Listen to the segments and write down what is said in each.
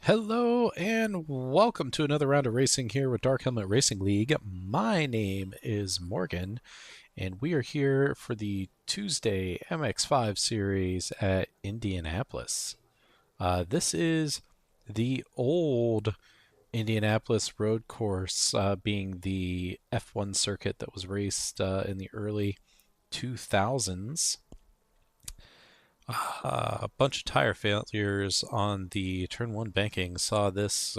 Hello and welcome to another round of racing here with Dark Helmet Racing League. My name is Morgan and we are here for the Tuesday MX-5 Series at Indianapolis. This is the old Indianapolis road course, being the F1 circuit that was raced in the early 2000s. A bunch of tire failures on the turn one banking saw this.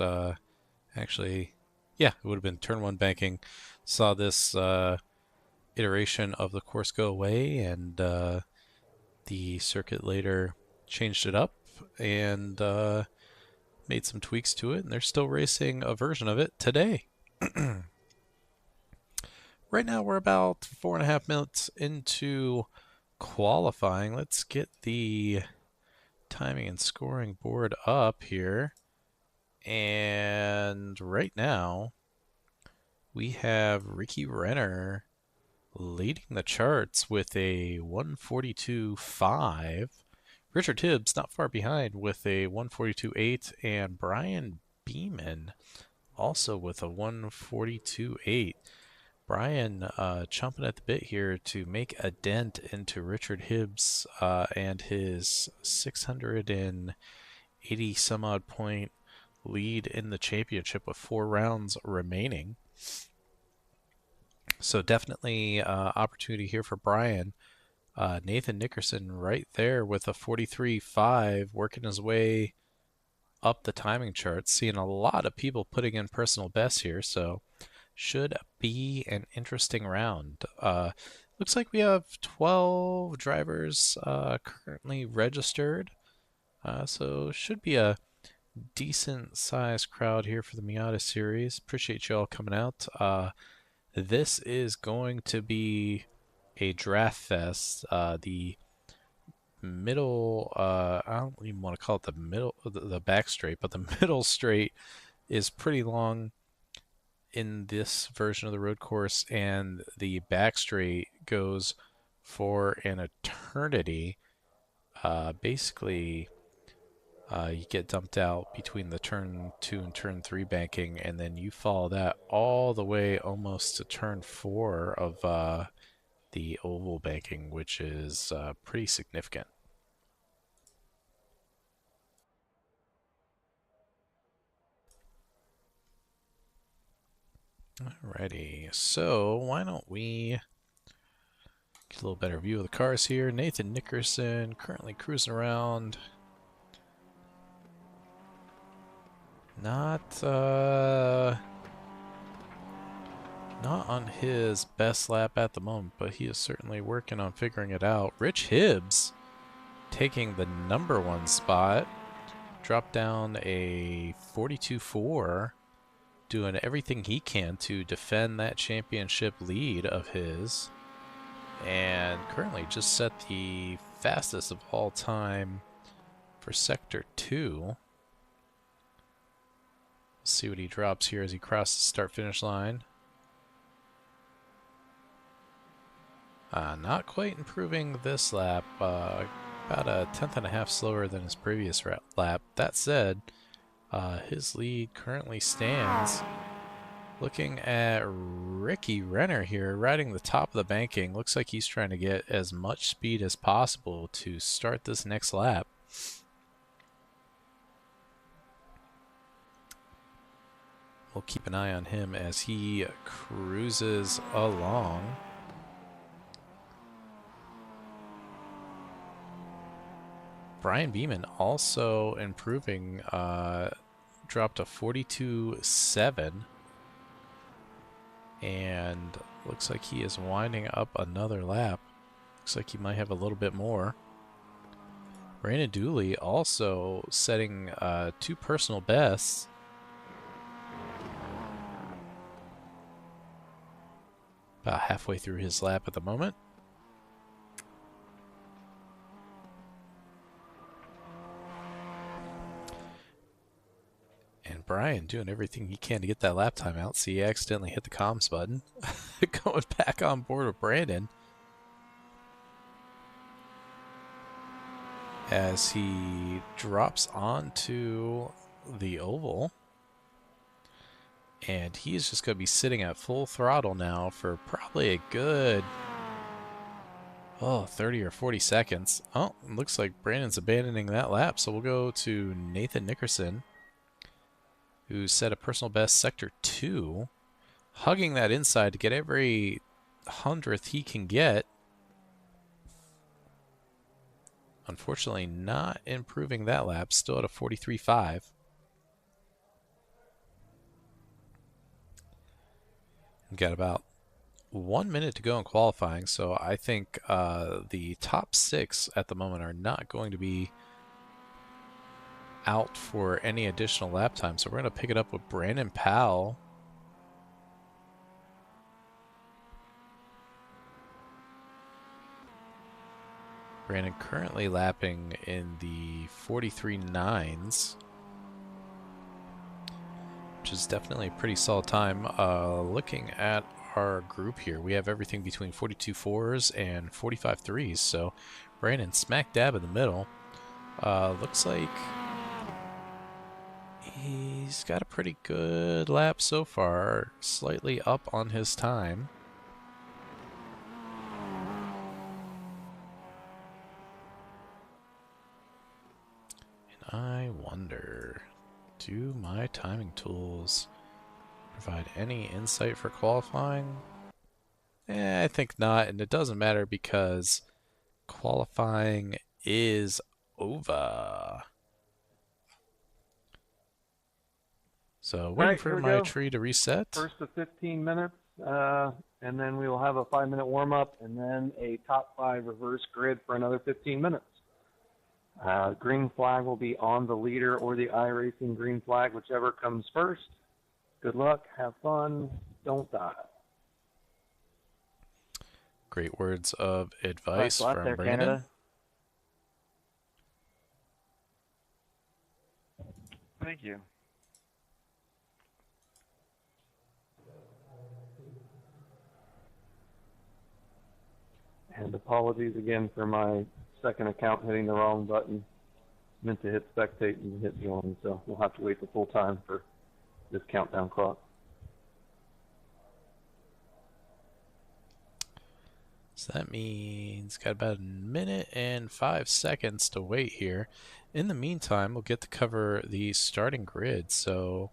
Actually, yeah, it would have been turn one banking. Saw this iteration of the course go away, and the circuit later changed it up and made some tweaks to it, and they're still racing a version of it today. Right now, we're about 4.5 minutes into qualifying. Let's get the timing and scoring board up here. And right now, we have Ricky Renner leading the charts with a 142.5. Richard Hibbs not far behind with a 142.8, and Brian Beeman also with a 142.8. Brian chomping at the bit here to make a dent into Richard Hibbs and his 680 some odd point lead in the championship with 4 rounds remaining. So definitely opportunity here for Brian. Nathan Nickerson right there with a 43.5, working his way up the timing charts, seeing a lot of people putting in personal bests here, so should be an interesting round. Looks like we have 12 drivers currently registered, so should be a decent sized crowd here for the Miata series. Appreciate you all coming out. This is going to be a draft fest. The middle, I don't even want to call it the middle, the back straight, but the middle straight is pretty long in this version of the road course, and the back straight goes for an eternity. Basically, you get dumped out between the turn 2 and turn 3 banking, and then you follow that all the way almost to turn 4 of the oval banking, which is pretty significant. Alrighty, so why don't we get a little better view of the cars here. Nathan Nickerson currently cruising around. Not on his best lap at the moment, but he is certainly working on figuring it out. Rich Hibbs taking the number 1 spot, dropped down a 42.4, doing everything he can to defend that championship lead of his, and currently just set the fastest of all time for Sector 2. See what he drops here as he crosses the start-finish line. Not quite improving this lap. About a 1/10.5 slower than his previous lap. That said, his lead currently stands. Looking at Ricky Renner here, riding the top of the banking. Looks like he's trying to get as much speed as possible to start this next lap. We'll keep an eye on him as he cruises along. Brian Beeman also improving, dropped a 42.7, and looks like he is winding up another lap. Looks like he might have a little bit more. Brandon Dooley also setting 2 personal bests. About halfway through his lap at the moment. And Brian doing everything he can to get that lap time out. See, he accidentally hit the comms button. Going back on board with Brandon as he drops onto the oval. And he's just going to be sitting at full throttle now for probably a good, 30 or 40 seconds. Oh, it looks like Brandon's abandoning that lap, so we'll go to Nathan Nickerson, who set a personal best sector 2, hugging that inside to get every 100th he can get. Unfortunately, not improving that lap, still at a 43.5. Got about 1 minute to go in qualifying, so I think the top 6 at the moment are not going to be out for any additional lap time. So we're going to pick it up with Brandon Powell. Brandon currently lapping in the 43.9s, which is definitely a pretty solid time. Looking at our group here, we have everything between 42.4s and 45.3s, so Brandon smack dab in the middle. Looks like he's got a pretty good lap so far, slightly up on his time. And I wonder, do my timing tools provide any insight for qualifying? I think not, and it doesn't matter because qualifying is over. So waiting for my tree to reset. First of 15 minutes, and then we will have a 5-minute warm-up, and then a top 5 reverse grid for another 15 minutes. Green flag will be on the leader or the iRacing green flag, whichever comes first. Good luck, have fun, don't die. Great words of advice nice from there, Brandon. Canada. Thank you. And apologies again for my second account hitting the wrong button. Meant to hit spectate and hit join, so we'll have to wait the full time for this countdown clock. So that means got about 1 minute and 5 seconds to wait here. In the meantime, we'll get to cover the starting grid. So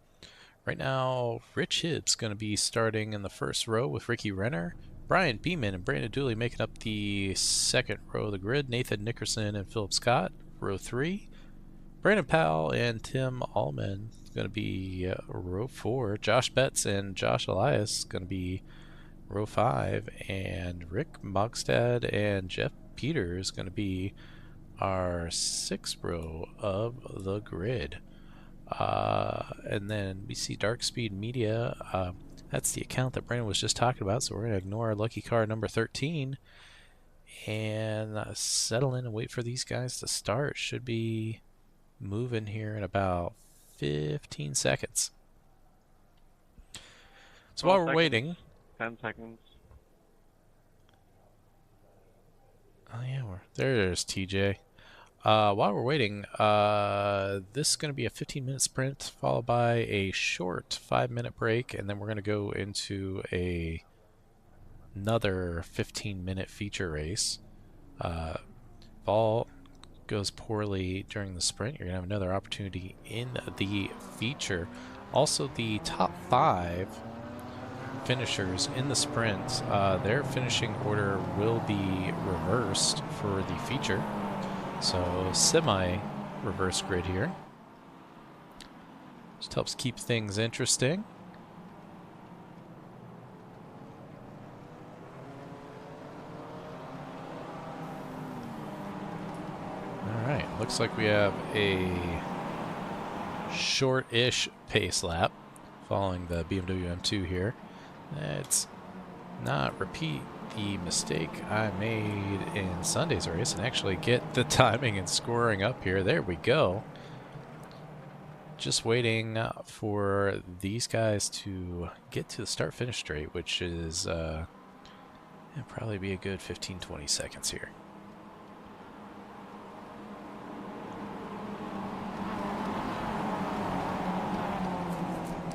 right now, Rich Hibbs going to be starting in the first row with Ricky Renner. Brian Beeman and Brandon Dooley making up the second row of the grid. Nathan Nickerson and Philip Scott, row 3. Brandon Powell and Tim Allman going to be row 4. Josh Betts and Josh Elias going to be row 5. And Rick Mogstad and Jeff Peters going to be our 6th row of the grid. And then we see Dark Speed Media. That's the account that Brandon was just talking about, so we're going to ignore our lucky car number 13 and settle in and wait for these guys to start. Should be moving here in about 15 seconds. So while we're waiting... 10 seconds. Oh yeah, there's TJ. While we're waiting, this is going to be a 15-minute sprint followed by a short 5-minute break, and then we're going to go into another 15-minute feature race. If all goes poorly during the sprint, you're going to have another opportunity in the feature. Also, the top 5 finishers in the sprint, their finishing order will be reversed for the feature. So semi-reverse grid here. Just helps keep things interesting. Alright, looks like we have a short-ish pace lap following the BMW M2 here. Let's not repeat the mistake I made in Sunday's race and actually get the timing and scoring up here. There we go. Just waiting for these guys to get to the start-finish straight, which is it'll probably be a good 15-20 seconds here.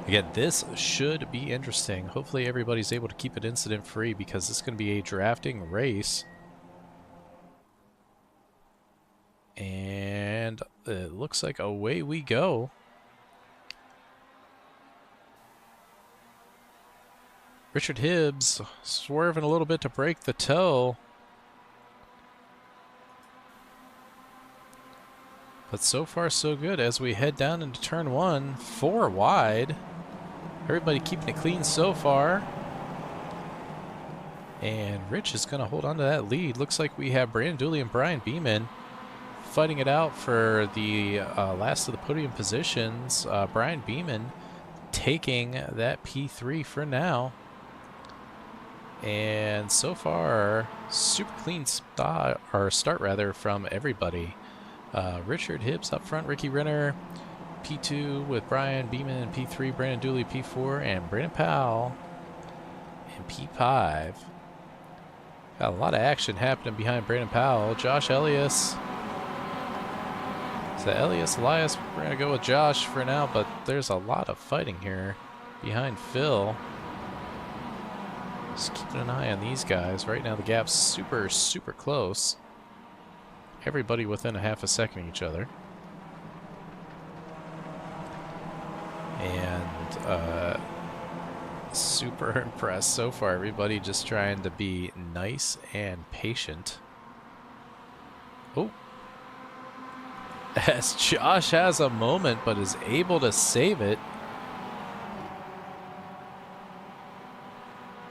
Again, this should be interesting. Hopefully everybody's able to keep it incident free because this is going to be a drafting race. And it looks like away we go. Richard Hibbs swerving a little bit to break the toe. But so far so good as we head down into turn 1, 4 wide. Everybody keeping it clean so far. And Rich is going to hold on to that lead. Looks like we have Brandon Dooley and Brian Beeman fighting it out for the last of the podium positions. Brian Beeman taking that P3 for now. And so far, super clean start from everybody. Richard Hibbs up front, Ricky Renner, P2 with Brian Beeman and P3, Brandon Dooley P4, and Brandon Powell in P5. Got a lot of action happening behind Brandon Powell. Josh Elias. So Elias, we're going to go with Josh for now, but there's a lot of fighting here behind Phil. Just keeping an eye on these guys. Right now the gap's super, super close. Everybody within a half a second of each other. And super impressed so far. Everybody just trying to be nice and patient. Oh. As Josh has a moment but is able to save it.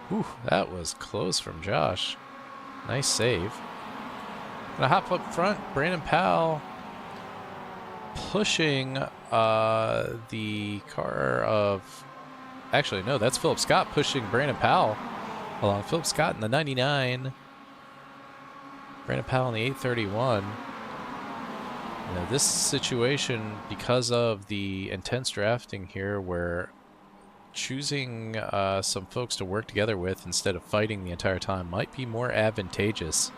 Whew, that was close from Josh. Nice save. Gonna hop up front, Brandon Powell pushing the car of... Actually, no, that's Philip Scott pushing Brandon Powell along. Philip Scott in the 99. Brandon Powell in the 831. Now, this situation, because of the intense drafting here, where choosing some folks to work together with instead of fighting the entire time might be more advantageous.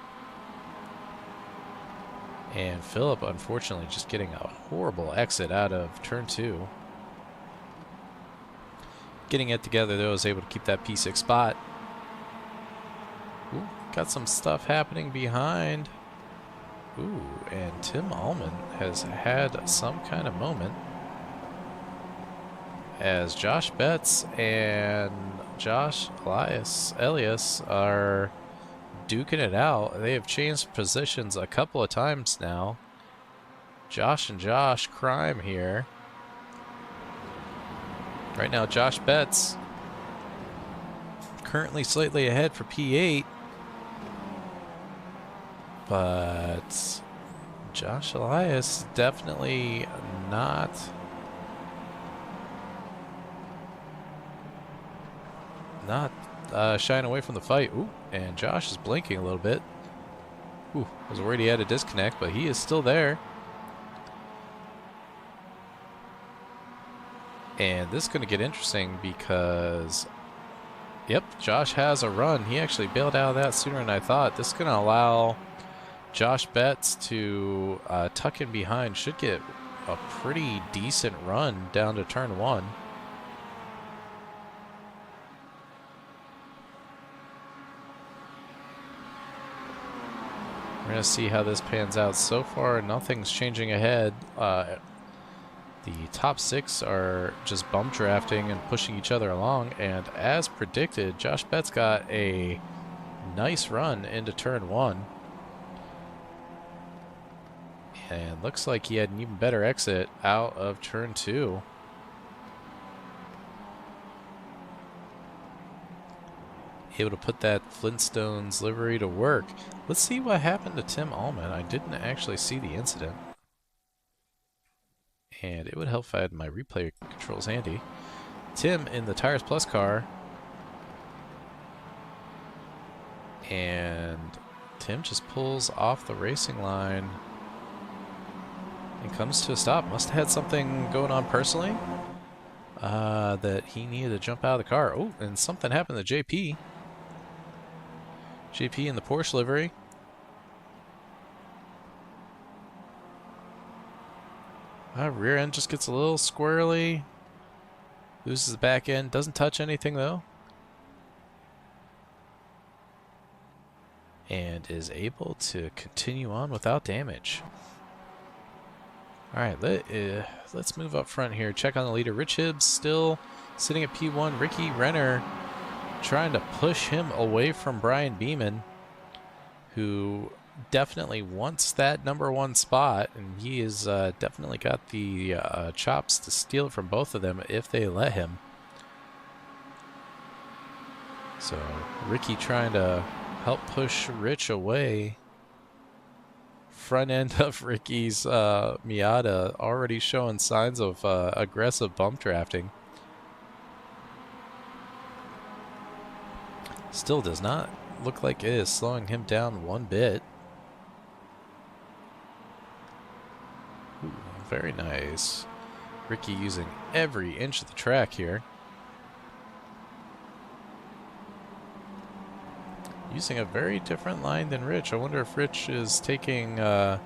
And Philip, unfortunately, just getting a horrible exit out of turn 2. Getting it together, though, is able to keep that P6 spot. Ooh, got some stuff happening behind. Ooh, and Tim Allman has had some kind of moment as Josh Betts and Josh Elias are duking it out. They have changed positions a couple of times now. Josh and Josh crime here. Right now, Josh Betts currently slightly ahead for P8. But Josh Elias definitely not shying away from the fight. Ooh, and Josh is blinking a little bit. Ooh, I was worried he had a disconnect, but he is still there. And this is going to get interesting because, yep, Josh has a run. He actually bailed out of that sooner than I thought. This is going to allow Josh Betts to tuck in behind. Should get a pretty decent run down to turn 1. We're going to see how this pans out. So far, nothing's changing ahead. The top 6 are just bump drafting and pushing each other along. And as predicted, Josh Betts got a nice run into turn 1. And looks like he had an even better exit out of turn 2. Able to put that Flintstones livery to work. Let's see what happened to Tim Allman. I didn't actually see the incident. And it would help if I had my replay controls handy. Tim in the Tires Plus car. And Tim just pulls off the racing line and comes to a stop. Must have had something going on personally that he needed to jump out of the car. Oh, and something happened to JP. JP in the Porsche livery. Rear end just gets a little squirrely. Loses the back end. Doesn't touch anything, though. And is able to continue on without damage. All right, let's move up front here. Check on the leader. Rich Hibbs still sitting at P1. Ricky Renner trying to push him away from Brian Beeman, who definitely wants that #1 spot, and he has definitely got the chops to steal it from both of them if they let him. So Ricky trying to help push Rich away. Front end of Ricky's Miata already showing signs of aggressive bump drafting. Still does not look like it is slowing him down one bit. Ooh, very nice. Ricky using every inch of the track here. Using a very different line than Rich. I wonder if Rich is taking the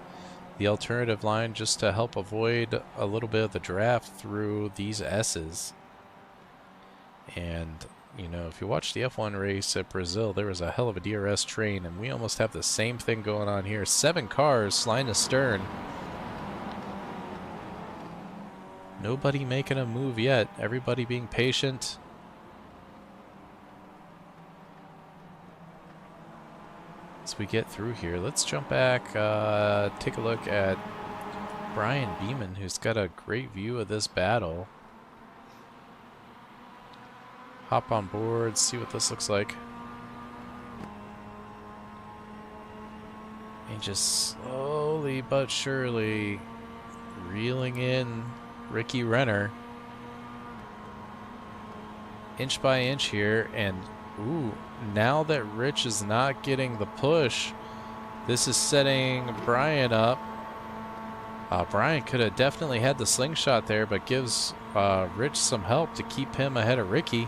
alternative line just to help avoid a little bit of the draft through these S's. And, you know, if you watch the F1 race at Brazil, there was a hell of a DRS train, and we almost have the same thing going on here. 7 cars line to stern. Nobody making a move yet. Everybody being patient. As we get through here, let's jump back, take a look at Brian Beeman, who's got a great view of this battle. Hop on board, see what this looks like. And just slowly but surely reeling in Ricky Renner. Inch by inch here, and ooh, now that Rich is not getting the push, this is setting Brian up. Brian could have definitely had the slingshot there, but gives Rich some help to keep him ahead of Ricky.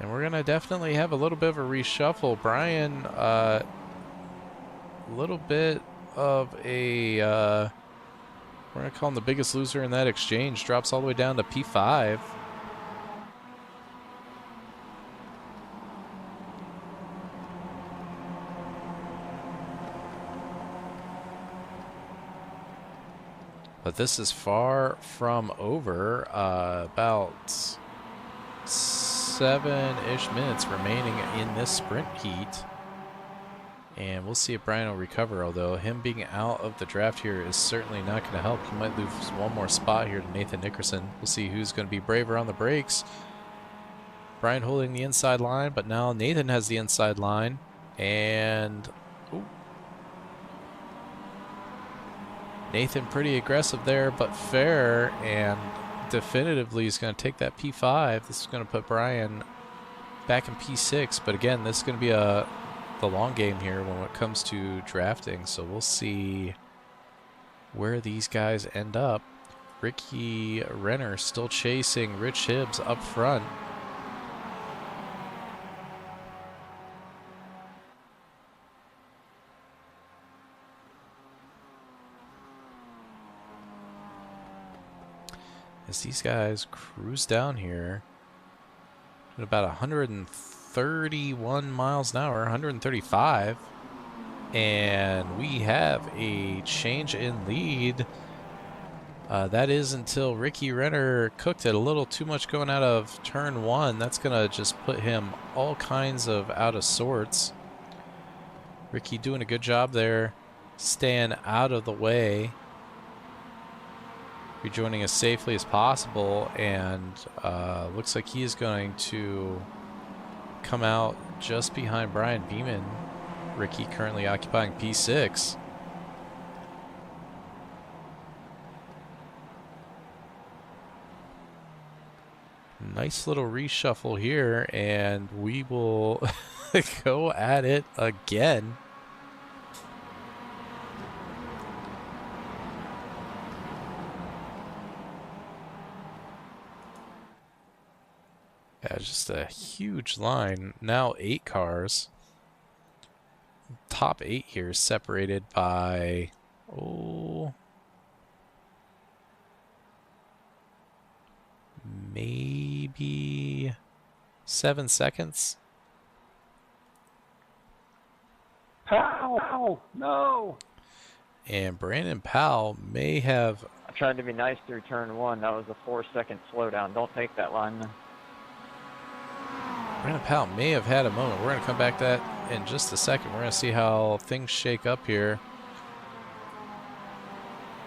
And we're going to definitely have a little bit of a reshuffle. Brian, a little bit of a, we're going to call him the biggest loser in that exchange, drops all the way down to P5. But this is far from over. About 7-ish minutes remaining in this sprint heat. And we'll see if Brian will recover, although him being out of the draft here is certainly not going to help. He might lose one more spot here to Nathan Nickerson. We'll see who's going to be braver on the brakes. Brian holding the inside line, but now Nathan has the inside line. And ooh, Nathan pretty aggressive there, but fair, and definitively is going to take that P5. This is going to put Brian back in P6, but again, this is going to be the long game here when it comes to drafting, so we'll see where these guys end up. Ricky Renner still chasing Rich Hibbs up front. As these guys cruise down here at about 131 miles an hour, 135, and we have a change in lead. That is until Ricky Renner cooked it a little too much going out of turn 1. That's going to just put him all kinds of out of sorts. Ricky doing a good job there, staying out of the way, rejoining as safely as possible, and looks like he is going to come out just behind Brian Beeman. Ricky currently occupying P6. Nice little reshuffle here, and we will go at it again. Yeah, just a huge line. Now 8 cars. Top 8 here is separated by, oh, maybe 7 seconds. Powell! No! And Brandon Powell may have... I tried to be nice through turn 1. That was a 4-second slowdown. Don't take that line. Brandon Powell may have had a moment. We're going to come back to that in just a second. We're going to see how things shake up here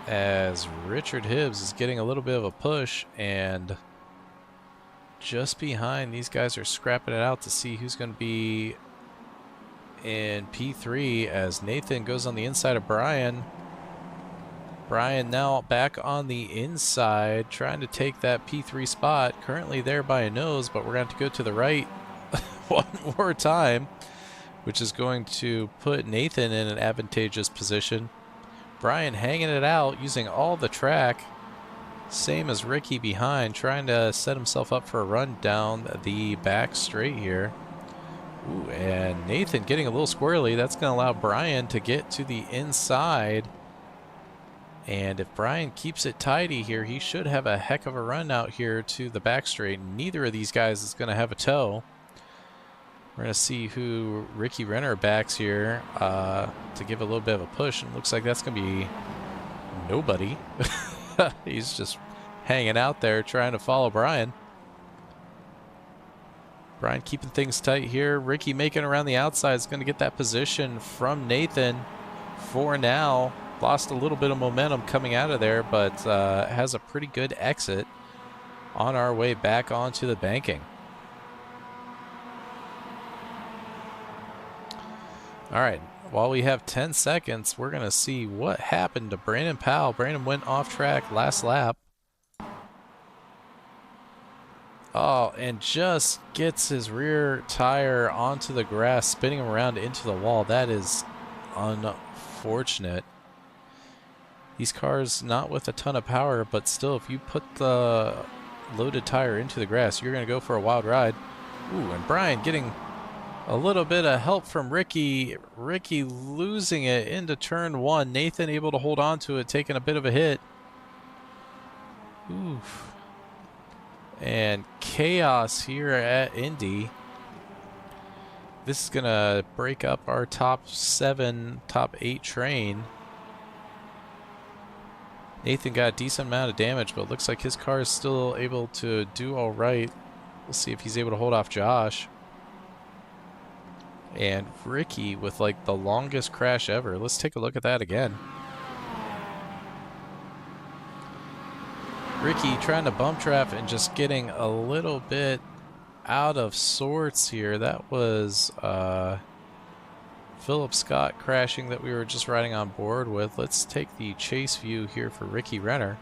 as Richard Hibbs is getting a little bit of a push, and just behind, these guys are scrapping it out to see who's going to be in P3 as Nathan goes on the inside of Brian. Brian now back on the inside, trying to take that P3 spot. Currently there by a nose, but we're going to have to go to the right one more time, which is going to put Nathan in an advantageous position. Brian hanging it out, using all the track. Same as Ricky behind, trying to set himself up for a run down the back straight here. Ooh, and Nathan getting a little squirrely. That's going to allow Brian to get to the inside. And if Brian keeps it tidy here, he should have a heck of a run out here to the back straight. Neither of these guys is going to have a tow. We're going to see who Ricky Renner backs here to give a little bit of a push. And it looks like that's going to be nobody. He's just hanging out there trying to follow Brian. Brian keeping things tight here. Ricky making around the outside is going to get that position from Nathan for now. Lost a little bit of momentum coming out of there, but has a pretty good exit on our way back onto the banking. All right, while we have 10 seconds, we're going to see what happened to Brandon Powell. Brandon went off track last lap. Oh, and just gets his rear tire onto the grass, spinning him around into the wall. That is unfortunate. These cars not with a ton of power, but still, if you put the loaded tire into the grass, you're going to go for a wild ride. Ooh, and Brian getting a little bit of help from Ricky. Ricky losing it into turn 1. Nathan able to hold on to it, taking a bit of a hit. Oof. And chaos here at Indy. This is going to break up our top 8 train. Nathan got a decent amount of damage, but looks like his car is still able to do all right. We'll see if he's able to hold off Josh. And Ricky with like the longest crash ever. Let's take a look at that again. Ricky trying to bump trap and just getting a little bit out of sorts here. That was Philip Scott crashing that we were just riding on board with. Let's take the chase view here for Ricky Renner.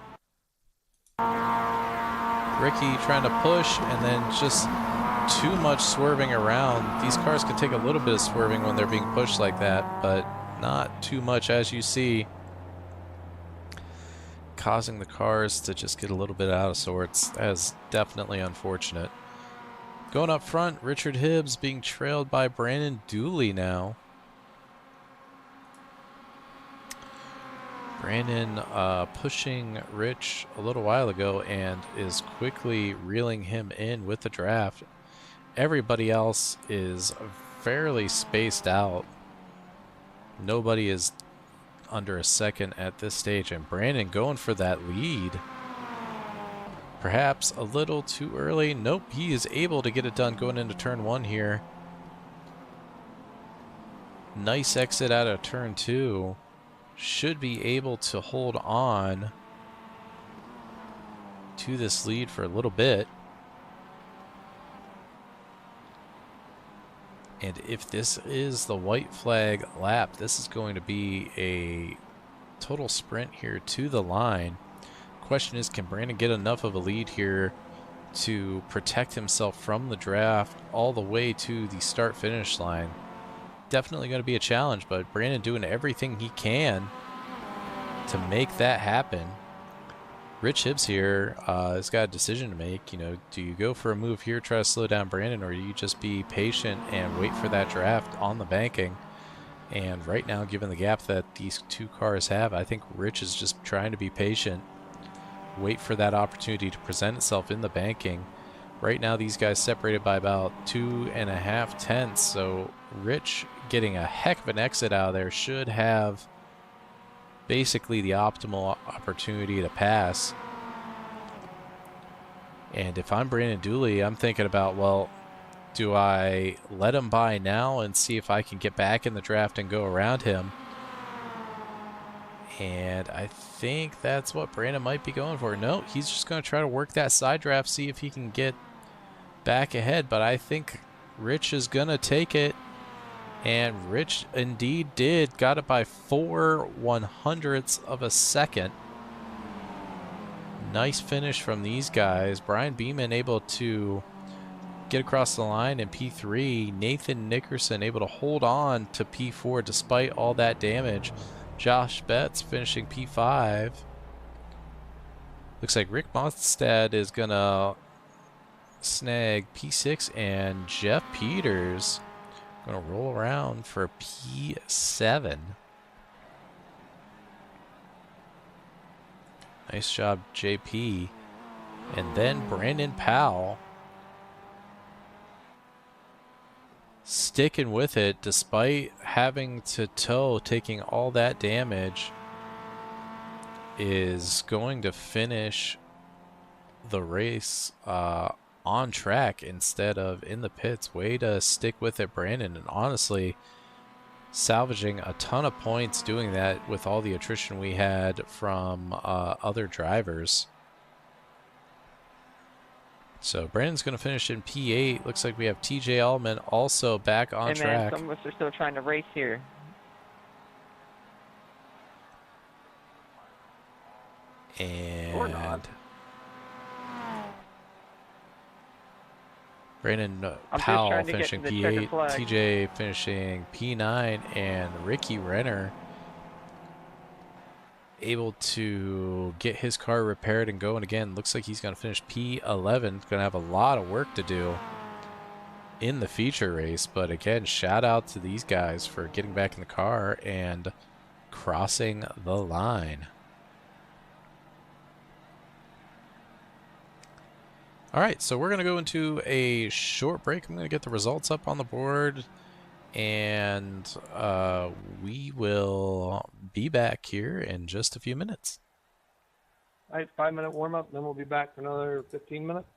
Ricky trying to push and then just too much swerving around. These cars can take a little bit of swerving when they're being pushed like that, but not too much, as you see, causing the cars to just get a little bit out of sorts. That is definitely unfortunate. Going up front, Richard Hibbs being trailed by Brandon Dooley now. Brandon pushing Rich a little while ago and is quickly reeling him in with the draft. Everybody else is fairly spaced out. Nobody is under a second at this stage, and Brandon going for that lead. Perhaps a little too early. Nope, he is able to get it done going into turn 1 here. Nice exit out of turn 2. Should be able to hold on to this lead for a little bit. And if this is the white flag lap, this is going to be a total sprint here to the line. Question is, can Brandon get enough of a lead here to protect himself from the draft all the way to the start-finish line? Definitely going to be a challenge, but Brandon doing everything he can to make that happen. Rich Hibbs here has got a decision to make. You know, do you go for a move here, try to slow down Brandon, or do you just be patient and wait for that draft on the banking? And right now, given the gap that these two cars have, I think Rich is just trying to be patient, wait for that opportunity to present itself in the banking. Right now, these guys separated by about 2.5 tenths, so Rich getting a heck of an exit out of there should have basically the optimal opportunity to pass. And if I'm Brandon Dooley, I'm thinking about, well, do I let him by now and see if I can get back in the draft and go around him? And I think that's what Brandon might be going for. No, he's just going to try to work that side draft, see if he can get back ahead. But I think Rich is going to take it. And Rich indeed did. Got it by 4/100ths of a second. Nice finish from these guys. Brian Beeman able to get across the line in P3. Nathan Nickerson able to hold on to P4 despite all that damage. Josh Betts finishing P5. Looks like Rick Monstad is going to snag P6, and Jeff Peters going to roll around for P7. Nice job, JP. And then Brandon Powell sticking with it despite having to tow, taking all that damage, is going to finish the race on track instead of in the pits. Way to stick with it, Brandon, and honestly salvaging a ton of points doing that with all the attrition we had from other drivers. So Brandon's going to finish in P8. Looks like we have TJ Allman also back on track. Some of us are still trying to race here. And Brandon Powell finishing P8, TJ finishing P9, and Ricky Renner able to get his car repaired and going again. Looks like he's going to finish P11. Going to have a lot of work to do in the feature race, but again, shout out to these guys for getting back in the car and crossing the line. All right, so we're going to go into a short break. I'm going to get the results up on the board, and we will be back here in just a few minutes. All right, 5-minute warm-up, then we'll be back for another 15 minutes.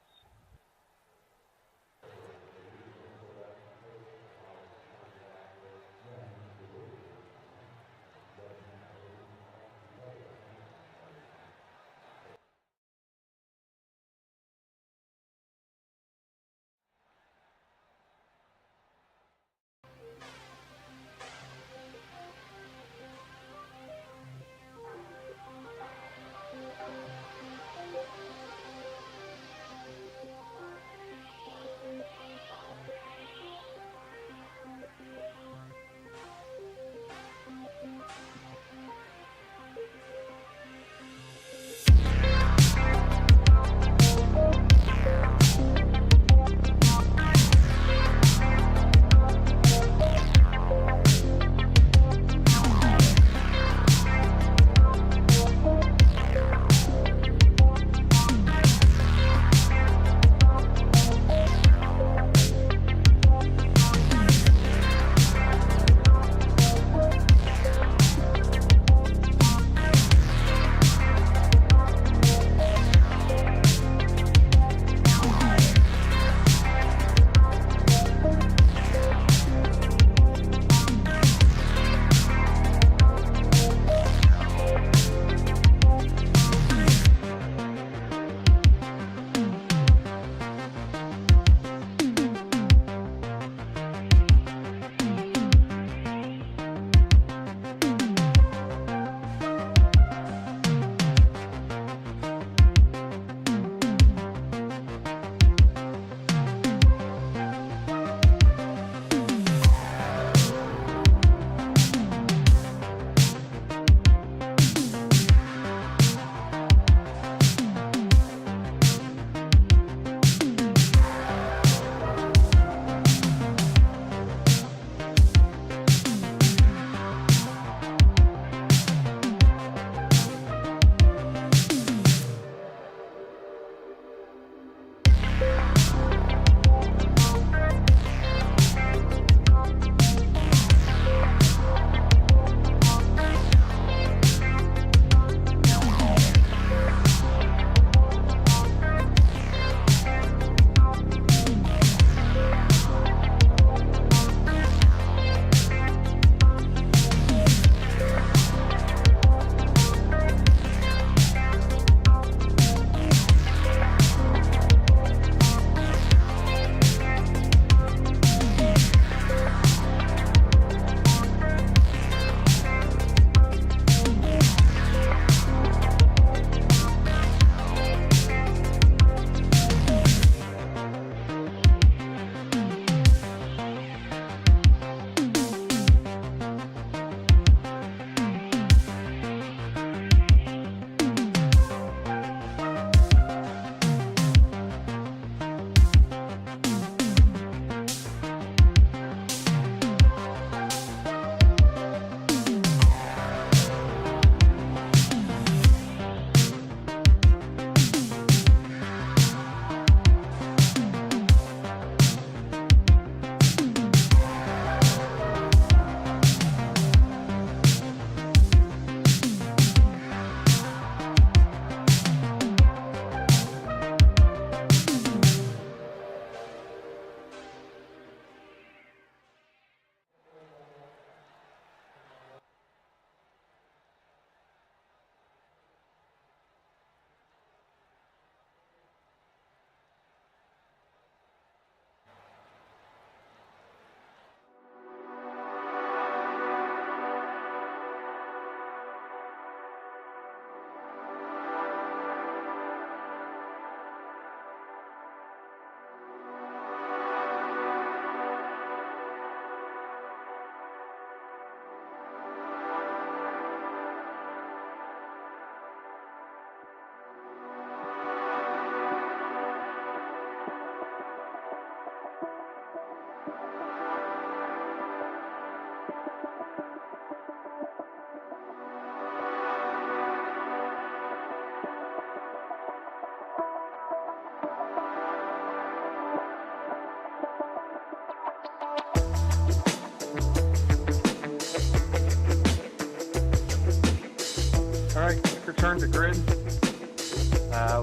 right, quick return to grid.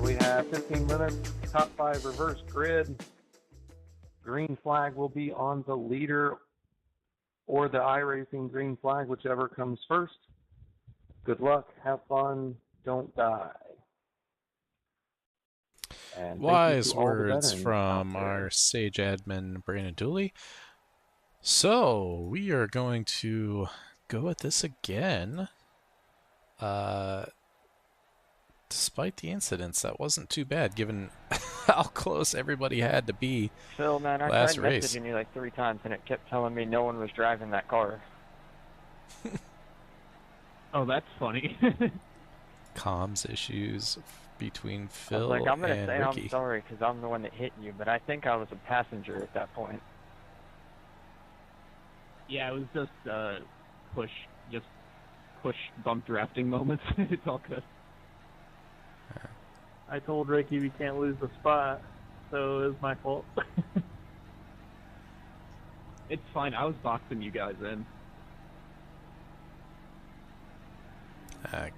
We have 15 minutes, top 5 reverse grid. Green flag will be on the leader or the iRacing green flag, whichever comes first. Good luck, have fun, don't die. And thank you Wise to all the words veterans out from there. our sage admin, Brandon Dooley. So, we are going to go at this again. Despite the incidents, that wasn't too bad given how close everybody had to be Phil, man, I last tried race. messaging you like 3 times and it kept telling me no one was driving that car. Oh, that's funny. Comms issues between I was Phil like, I'm going to and say Ricky. I'm sorry because I'm the one that hit you, but I think I was a passenger at that point. Yeah, it was just push bump drafting moments. It's all good. I told Ricky we can't lose the spot, so it was my fault. It's fine. I was boxing you guys in.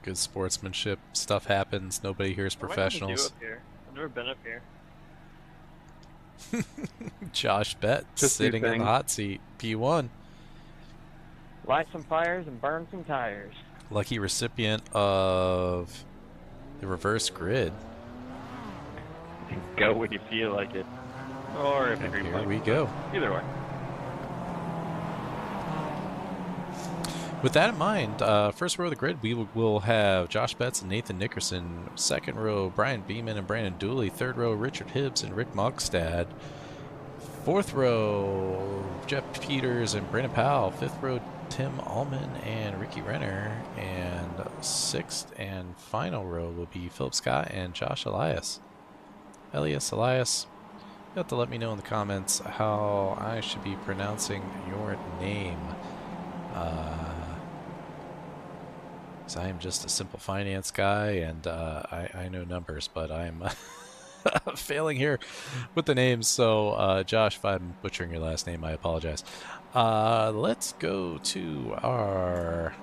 Good sportsmanship. Stuff happens. Nobody here is professionals. What am I gonna do up here? I've never been up here. Josh Bett Just do sitting in the things. hot seat. P1. Light some fires and burn some tires. Lucky recipient of the reverse grid. Go when you feel like it. Or if And you're here we go. Either way. With that in mind, first row of the grid, we will have Josh Betts and Nathan Nickerson. Second row, Brian Beeman and Brandon Dooley. Third row, Richard Hibbs and Rick Mogstad. Fourth row, Jeff Peters and Brandon Powell. Fifth row, Tim Allman and Ricky Renner. And sixth and final row will be Philip Scott and Josh Elias. Elias, you have to let me know in the comments how I should be pronouncing your name. Because I am just a simple finance guy, and I know numbers, but I'm failing here with the names. So, Josh, if I'm butchering your last name, I apologize. Let's go to our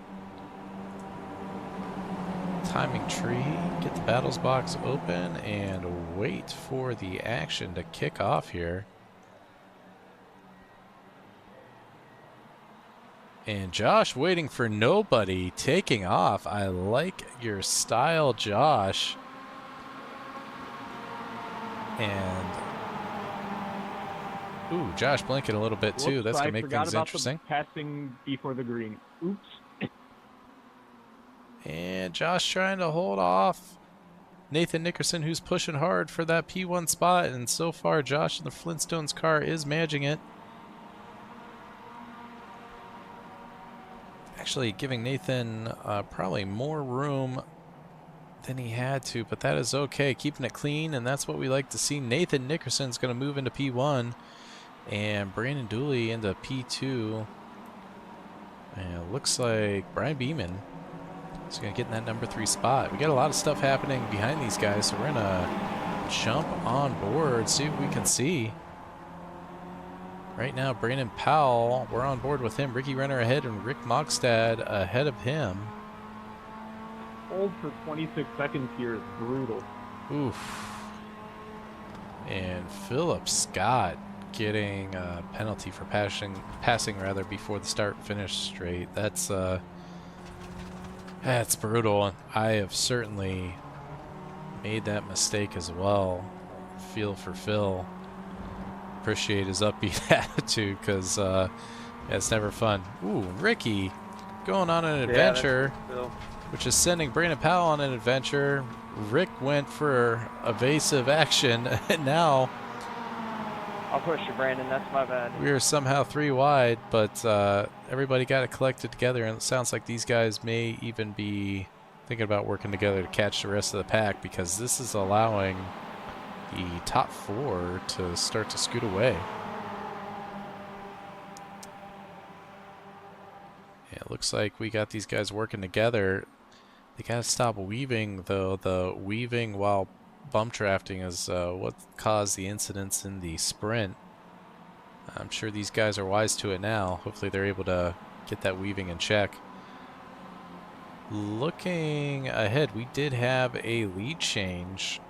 timing tree, get the battles box open, and wait for the action to kick off here. And Josh waiting for nobody, taking off. I like your style, Josh. And ooh, Josh blinking a little bit too. Whoops, That's I gonna make forgot things about interesting. The passing before the green. Oops. And Josh trying to hold off Nathan Nickerson, who's pushing hard for that P1 spot. And so far, Josh in the Flintstones car is managing it. Actually giving Nathan probably more room than he had to, but that is okay. Keeping it clean, and that's what we like to see. Nathan Nickerson's going to move into P1, and Brandon Dooley into P2. And it looks like Brian Beeman is going to get in that number 3 spot. We got a lot of stuff happening behind these guys, so we're going to jump on board, see what we can see. Right now, Brandon Powell, we're on board with him. Ricky Renner ahead and Rick Mogstad ahead of him. Hold for 26 seconds here is brutal. Oof. And Philip Scott getting a penalty for passing before the start-finish straight. That's brutal. I have certainly made that mistake as well. Feel for Phil. Appreciate his upbeat attitude, because it's never fun. Ooh, Ricky going on an adventure, which is sending Brandon Powell on an adventure. Rick went for evasive action, and now I'll push you, Brandon. That's my bad. we are somehow 3 wide, but everybody got it collected together, and it sounds like these guys may even be thinking about working together to catch the rest of the pack, because this is allowing the top 4 to start to scoot away. Yeah, it looks like we got these guys working together. They gotta stop weaving, though. The weaving while bump drafting is what caused the incidents in the sprint. I'm sure these guys are wise to it now. Hopefully they're able to get that weaving in check. Looking ahead, we did have a lead change.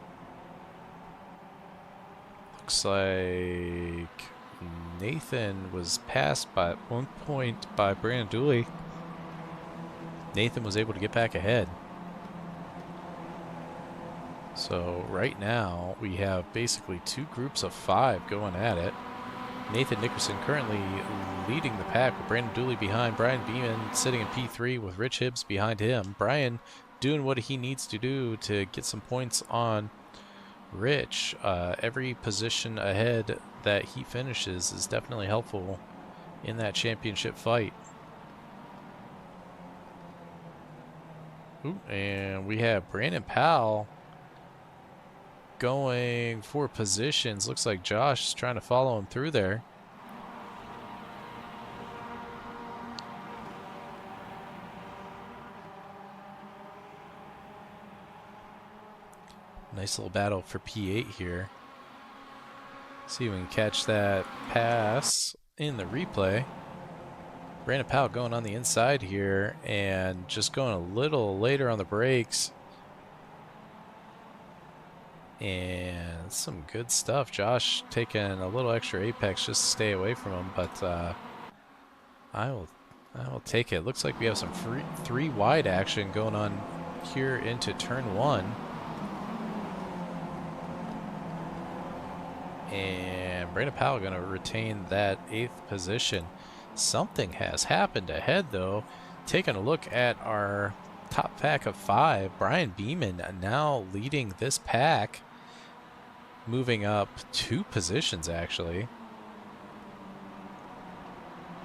Looks like Nathan was passed by at one point by Brandon Dooley. Nathan was able to get back ahead. So right now we have basically two groups of 5 going at it. Nathan Nickerson currently leading the pack with Brandon Dooley behind. Brian Beeman sitting in P3 with Rich Hibbs behind him. Brian doing what he needs to do to get some points on Rich. Every position ahead that he finishes is definitely helpful in that championship fight. Ooh, and we have Brandon Powell going for positions. Looks like Josh is trying to follow him through there. Nice little battle for P8 here. See if we can catch that pass in the replay. Brandon Powell going on the inside here and just going a little later on the brakes. And some good stuff. Josh taking a little extra apex just to stay away from him, but I will take it. Looks like we have some three wide action going on here into turn 1. And Brandon Powell going to retain that 8th position. Something has happened ahead, though. Taking a look at our top pack of 5, Brian Beeman now leading this pack, moving up 2 positions, actually.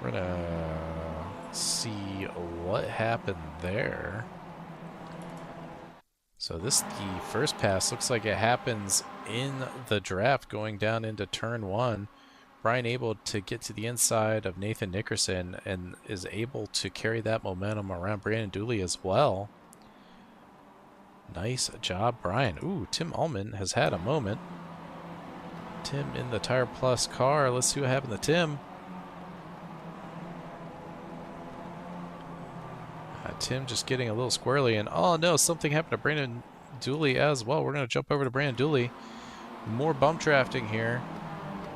We're going to see what happened there. So the first pass looks like it happens in the draft going down into turn 1. Brian able to get to the inside of Nathan Nickerson and is able to carry that momentum around Brandon Dooley as well. Nice job, Brian. Ooh, Tim Ullman has had a moment. Tim in the Tire Plus car. Let's see what happened to Tim. Tim just getting a little squirrely, and oh no, something happened to Brandon Dooley as well. We're going to jump over to Brandon Dooley. More bump drafting here.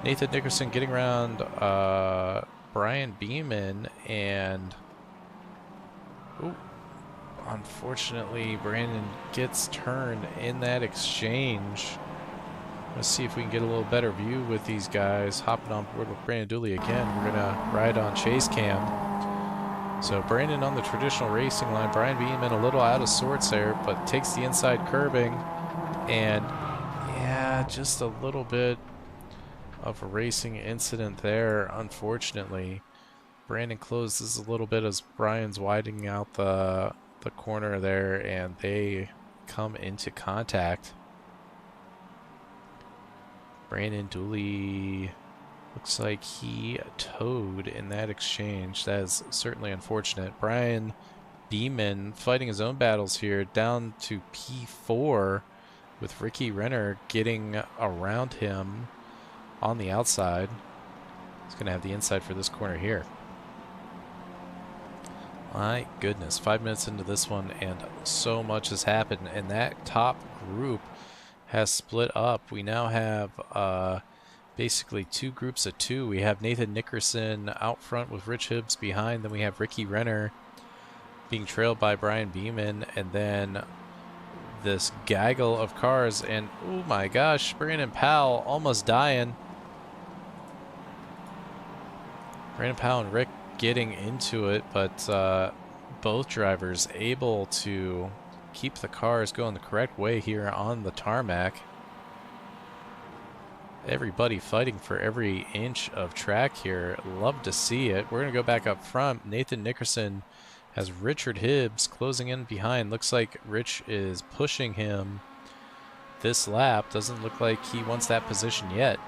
Nathan Nickerson getting around Brian Beeman, and ooh, unfortunately Brandon gets turned in that exchange. Let's see if we can get a little better view with these guys. Hopping on board with Brandon Dooley again. We're going to ride on chase cam. So Brandon on the traditional racing line. Brian Beeman a little out of sorts there, but takes the inside curbing. And yeah, just a little bit of a racing incident there, unfortunately. Brandon closes a little bit as Brian's widening out the corner there, and they come into contact. Brandon Dooley looks like he towed in that exchange. That is certainly unfortunate. Brian Beeman fighting his own battles here down to P4 with Ricky Renner getting around him on the outside. He's going to have the inside for this corner here. My goodness, 5 minutes into this one and so much has happened, and that top group has split up. We now have basically 2 groups of 2. We have Nathan Nickerson out front with Rich Hibbs behind. Then we have Ricky Renner being trailed by Brian Beeman. And then this gaggle of cars. And oh my gosh, Brandon Powell almost dying. Brandon Powell and Rick getting into it, but both drivers able to keep the cars going the correct way here on the tarmac. Everybody fighting for every inch of track here. Love to see it. We're going to go back up front. Nathan Nickerson has Richard Hibbs closing in behind. Looks like Rich is pushing him this lap. Doesn't look like he wants that position yet.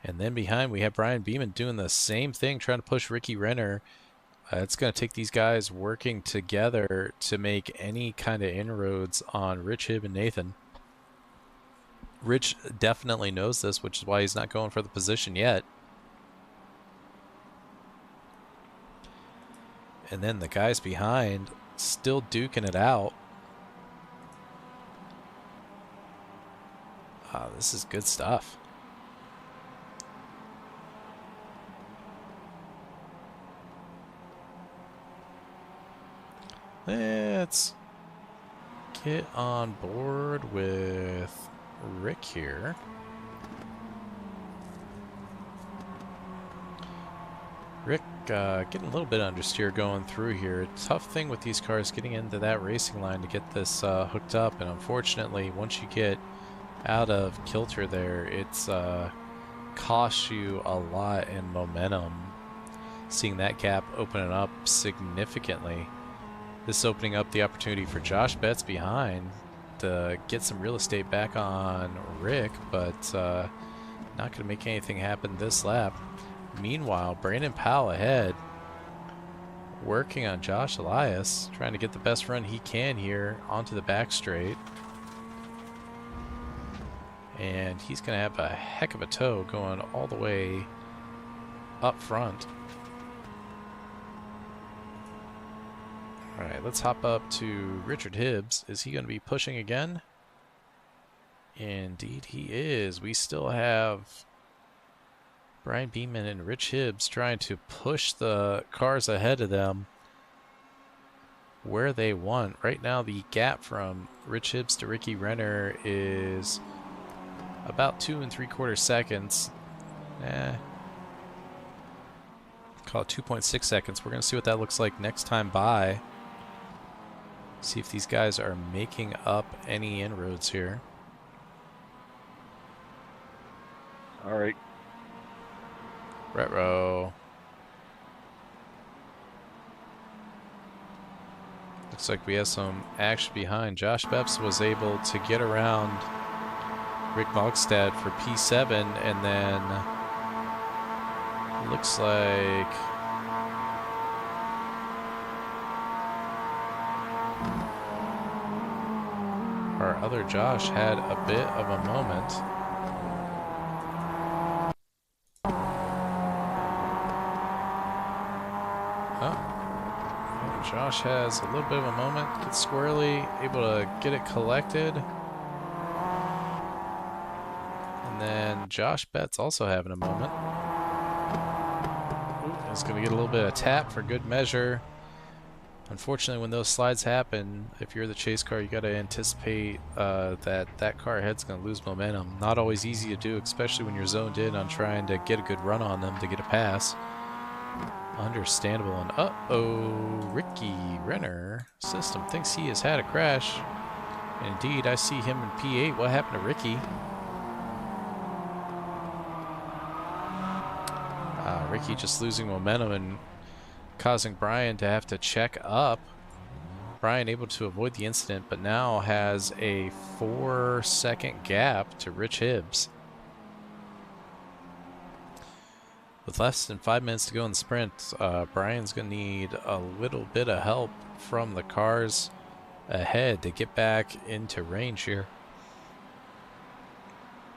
And then behind we have Brian Beeman doing the same thing, trying to push Ricky Renner. It's going to take these guys working together to make any kind of inroads on Rich Hibb and Nathan. Rich definitely knows this, which is why he's not going for the position yet. And then the guys behind still duking it out. This is good stuff. Let's get on board with Rick here. Rick getting a little bit understeer going through here. Tough thing with these cars getting into that racing line to get this hooked up, and unfortunately once you get out of kilter there, it's costs you a lot in momentum. Seeing that gap opening up significantly. This opening up the opportunity for Josh Betts behind to get some real estate back on Rick, but not going to make anything happen this lap. Meanwhile, Brandon Powell ahead, working on Josh Elias, trying to get the best run he can here onto the back straight. And he's going to have a heck of a tow going all the way up front. All right, let's hop up to Richard Hibbs. Is he going to be pushing again? Indeed he is. We still have Brian Beeman and Rich Hibbs trying to push the cars ahead of them where they want. Right now the gap from Rich Hibbs to Ricky Renner is about 2 3/4 seconds. Call it 2.6 seconds. We're going to see what that looks like next time by. See if these guys are making up any inroads here. All right. Retro. Looks like we have some action behind. Josh Betts was able to get around Rick Mogstad for P7, and then looks like our other Josh had a bit of a moment. Josh has a little bit of a moment, gets squirrely, able to get it collected. And then Josh Betts also having a moment. He's going to get a little bit of tap for good measure. Unfortunately, when those slides happen, if you're the chase car, you got to anticipate that car ahead's going to lose momentum. Not always easy to do, especially when you're zoned in on trying to get a good run on them to get a pass. Understandable. And uh-oh, Ricky Renner system thinks he has had a crash. Indeed, I see him in P8. What happened to Ricky? Ricky just losing momentum and causing Brian to have to check up. Brian able to avoid the incident, but now has a 4-second gap to Rich Hibbs. With less than 5 minutes to go in the sprint, Brian's going to need a little bit of help from the cars ahead to get back into range here.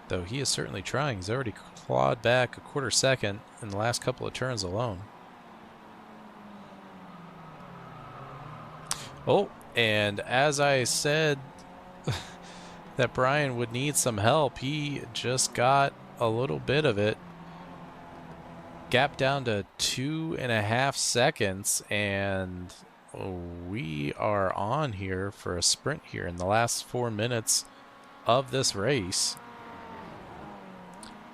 Though he is certainly trying. He's already clawed back a 1/4 second in the last couple of turns alone. Oh, and as I said that Brian would need some help, he just got a little bit of it. Gap down to 2.5 seconds, and we are on here for a sprint here in the last 4 minutes of this race.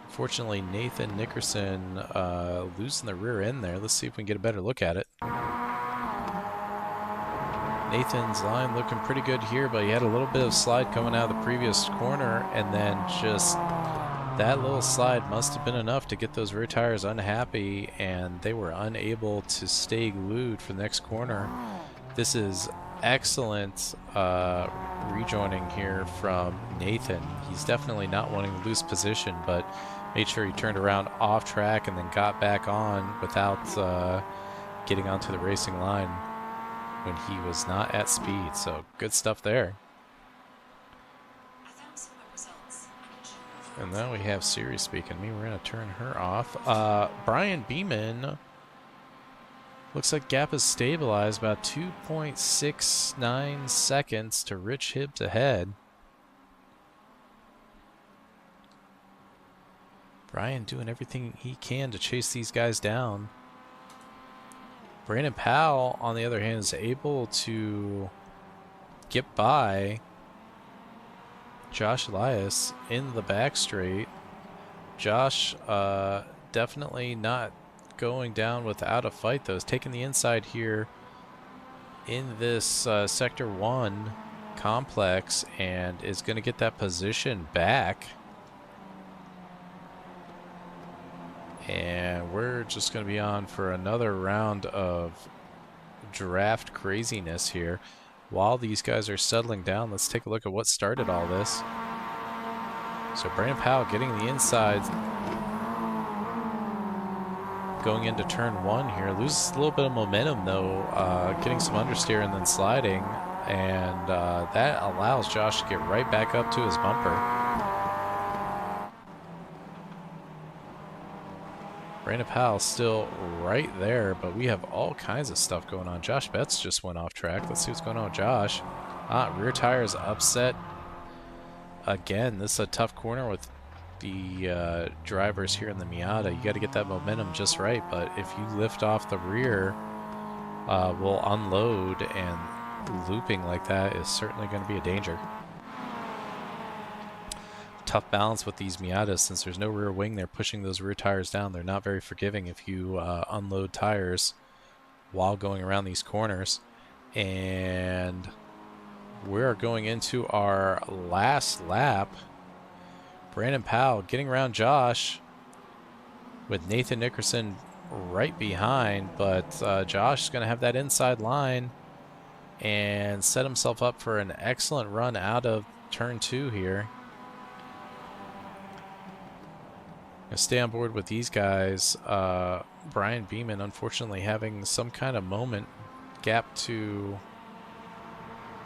Unfortunately, Nathan Nickerson losing the rear end there. Let's see if we can get a better look at it. Nathan's line looking pretty good here, but he had a little bit of slide coming out of the previous corner, and then just that little slide must have been enough to get those rear tires unhappy, and they were unable to stay glued for the next corner. This is excellent rejoining here from Nathan. He's definitely not wanting to lose position, but made sure he turned around off track and then got back on without getting onto the racing line when he was not at speed. So good stuff there. And now we have Siri speaking to me. We're going to turn her off. Brian Beeman Looks like gap is stabilized about 2.69 seconds to Rich Hibbs ahead. Brian doing everything he can to chase these guys down. Brandon Powell, on the other hand, is able to get by Josh Elias in the back straight. Josh definitely not going down without a fight, though. He's taking the inside here in this Sector 1 complex and is going to get that position back. And we're just going to be on for another round of draft craziness here. While these guys are settling down, let's take a look at what started all this. So Brandon Powell getting the inside, going into turn 1 here. Loses a little bit of momentum though, getting some understeer and then sliding. And that allows Josh to get right back up to his bumper. Brandon Powell still right there, but we have all kinds of stuff going on. Josh Betts just went off track. Let's see what's going on with Josh. Rear tires upset again. This is a tough corner with the drivers here in the Miata. You got to get that momentum just right, but if you lift off the rear, we'll unload, and looping like that is certainly going to be a danger. Tough balance with these Miatas. Since there's no rear wing, they're pushing those rear tires down. They're not very forgiving if you unload tires while going around these corners. And we're going into our last lap. Brandon Powell getting around Josh with Nathan Nickerson right behind, but Josh is going to have that inside line and set himself up for an excellent run out of turn 2 here. Gonna stay on board with these guys. Brian Beeman unfortunately having some kind of moment. Gap to...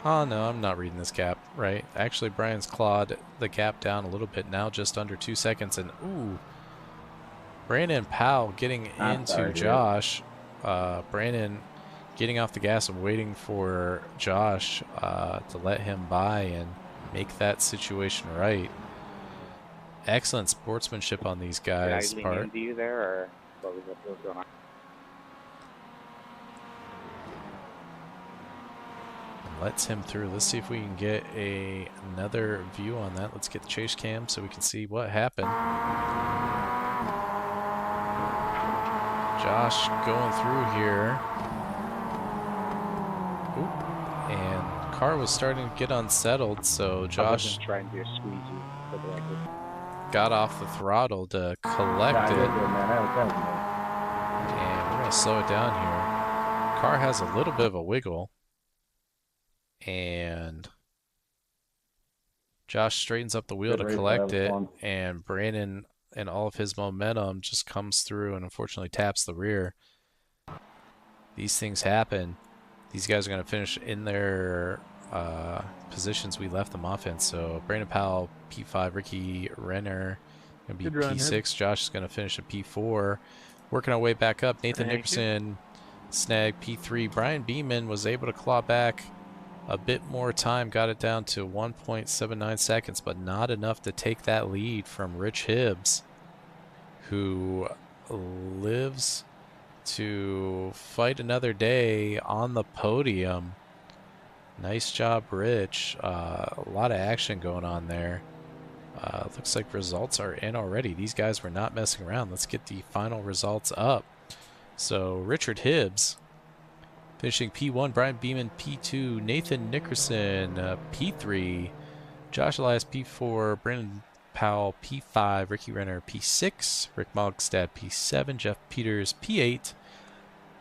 Oh no, I'm not reading this gap right. Actually, Brian's clawed the gap down a little bit now, just under 2 seconds. And ooh, Brandon Powell getting into Josh. Brandon getting off the gas and waiting for Josh to let him by and make that situation right. Excellent sportsmanship on these guys' part. Into you there, or what was going on? Lets him through. Let's see if we can get another view on that. Let's get the chase cam so we can see what happened. Josh going through here. Ooh. And car was starting to get unsettled, so Josh trying to squeeze you for the record. Got off the throttle to collect it. And we're going to slow it down here. Car has a little bit of a wiggle. And Josh straightens up the wheel to collect it. And Brandon and all of his momentum just comes through and unfortunately taps the rear. These things happen. These guys are going to finish in their positions we left them off in. So Brandon Powell, P5, Ricky Renner going to be P6. Josh is going to finish at P4. Working our way back up. Nathan Nickerson snagged P3. Brian Beeman was able to claw back a bit more time, got it down to 1.79 seconds, but not enough to take that lead from Rich Hibbs, who lives to fight another day on the podium. Nice job, Rich. A lot of action going on there. Looks like results are in already. These guys were not messing around. Let's get the final results up. So Richard Hibbs finishing P1, Brian Beeman P2, Nathan Nickerson P3, Josh Elias P4, Brandon Powell P5, Ricky Renner P6, Rick Mogstad P7, Jeff Peters P8,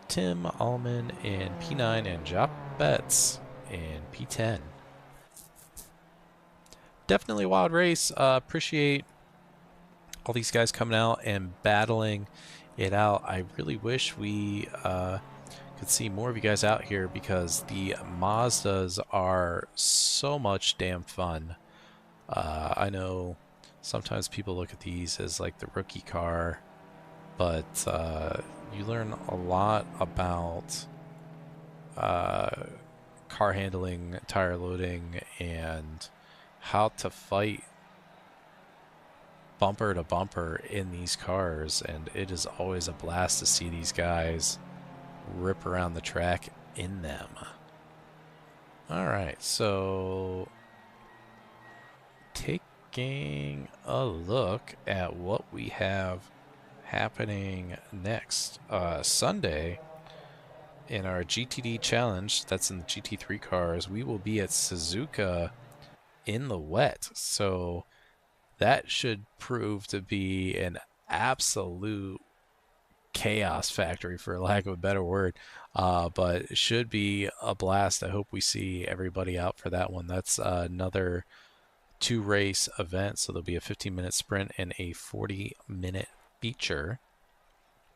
Tim Allman in P9, and Josh Betts in P10. Definitely a wild race. Appreciate all these guys coming out and battling it out. I really wish we could see more of you guys out here because the Mazdas are so much damn fun. I know sometimes people look at these as like the rookie car, but you learn a lot about car handling, tire loading, and how to fight bumper to bumper in these cars. And it is always a blast to see these guys rip around the track in them. All right, so taking a look at what we have happening next. Sunday, in our GTD challenge, that's in the GT3 cars, we will be at Suzuka in the wet. So that should prove to be an absolute chaos factory, for lack of a better word. But it should be a blast. I hope we see everybody out for that one. That's another 2-race event. So there'll be a 15-minute sprint and a 40-minute feature.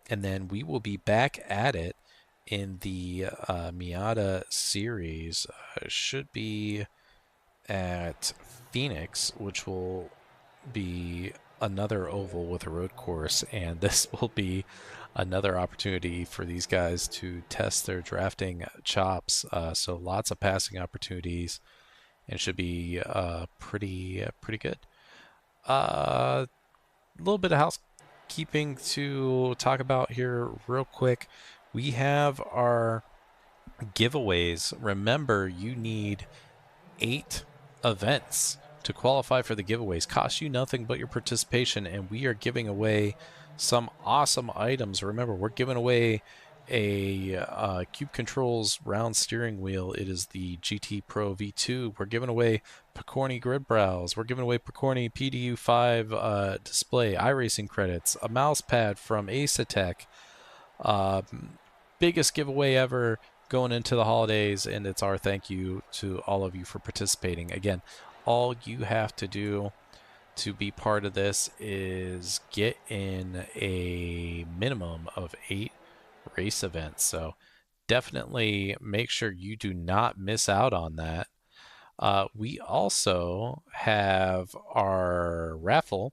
And then we will be back at it in the Miata series. Should be at Phoenix, which will be another oval with a road course, and this will be another opportunity for these guys to test their drafting chops. So lots of passing opportunities, and should be pretty good. A little bit of housekeeping to talk about here real quick. We have our giveaways. Remember, you need 8 events to qualify for the giveaways. Cost you nothing but your participation, and we are giving away some awesome items. Remember, we're giving away a Cube Controls round steering wheel. It is the GT Pro V2. We're giving away Picorni grid brows. We're giving away Picorni PDU5 display, iRacing credits, a mouse pad from Ace-Tech. Biggest giveaway ever going into the holidays, and it's our thank you to all of you for participating. Again, all you have to do to be part of this is get in a minimum of 8 race events. So definitely make sure you do not miss out on that. We also have our raffle,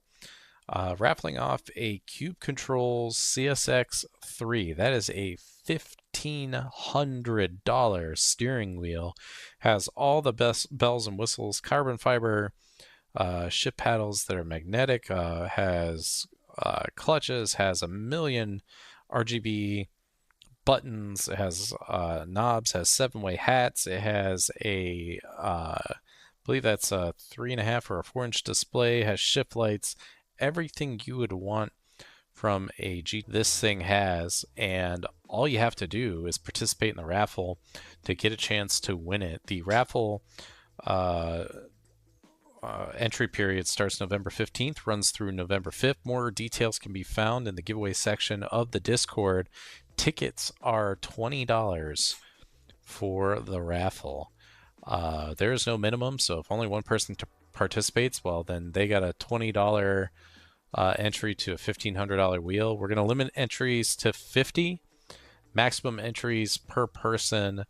raffling off a Cube Controls CSX3. That is a $1,500 steering wheel. Has all the best bells and whistles, carbon fiber shift paddles that are magnetic, has clutches, has a million RGB buttons, it has knobs, has 7-way hats, it has a I believe that's a 3.5 or a 4-inch display, has shift lights, everything you would want from a G this thing has, and all you have to do is participate in the raffle to get a chance to win it. The raffle entry period starts November 15th, runs through November 5th. More details can be found in the giveaway section of the Discord. Tickets are $20 for the raffle. There is no minimum, so if only one person participates, well, then they got a $20 entry to a $1,500 wheel. We're going to limit entries to 50. Maximum entries per person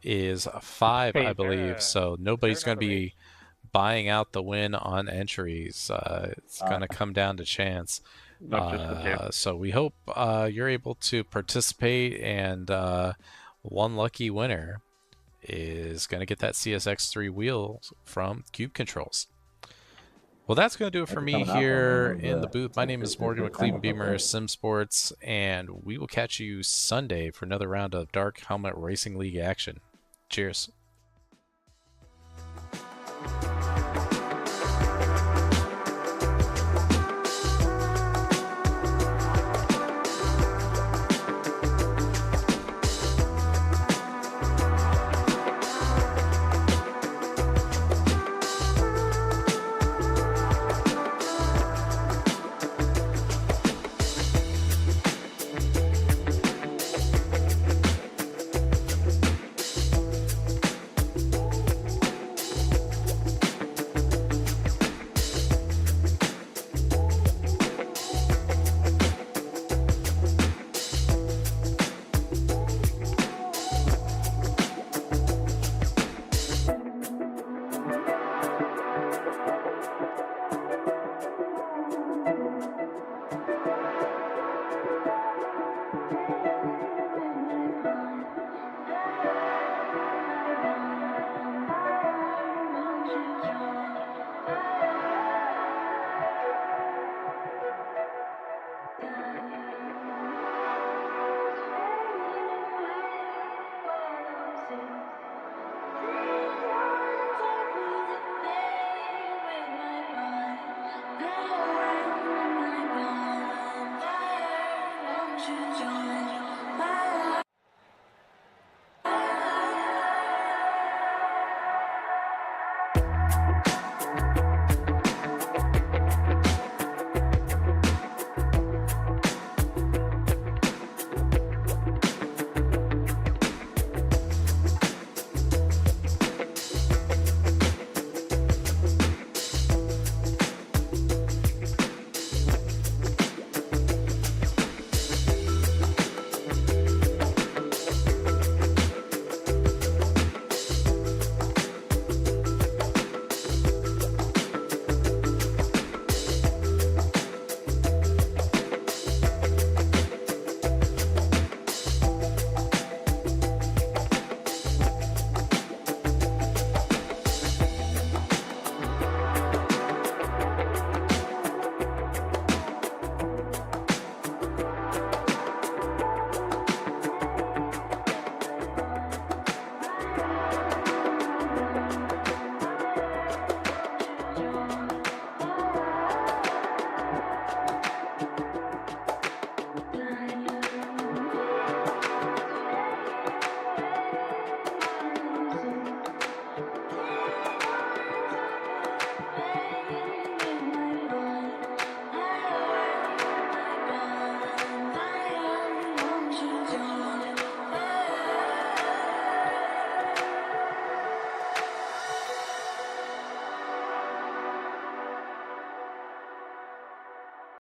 is 5, I believe. So nobody's going to be buying out the win on entries. It's going to come down to chance. So we hope you're able to participate, and one lucky winner is going to get that CSX3 wheel from Cube Controls. Well, that's going to do it for me here in the booth. My name is Morgan with Cleveland Beamer Sim Sports, and we will catch you Sunday for another round of Dark Helmet Racing League action. Cheers.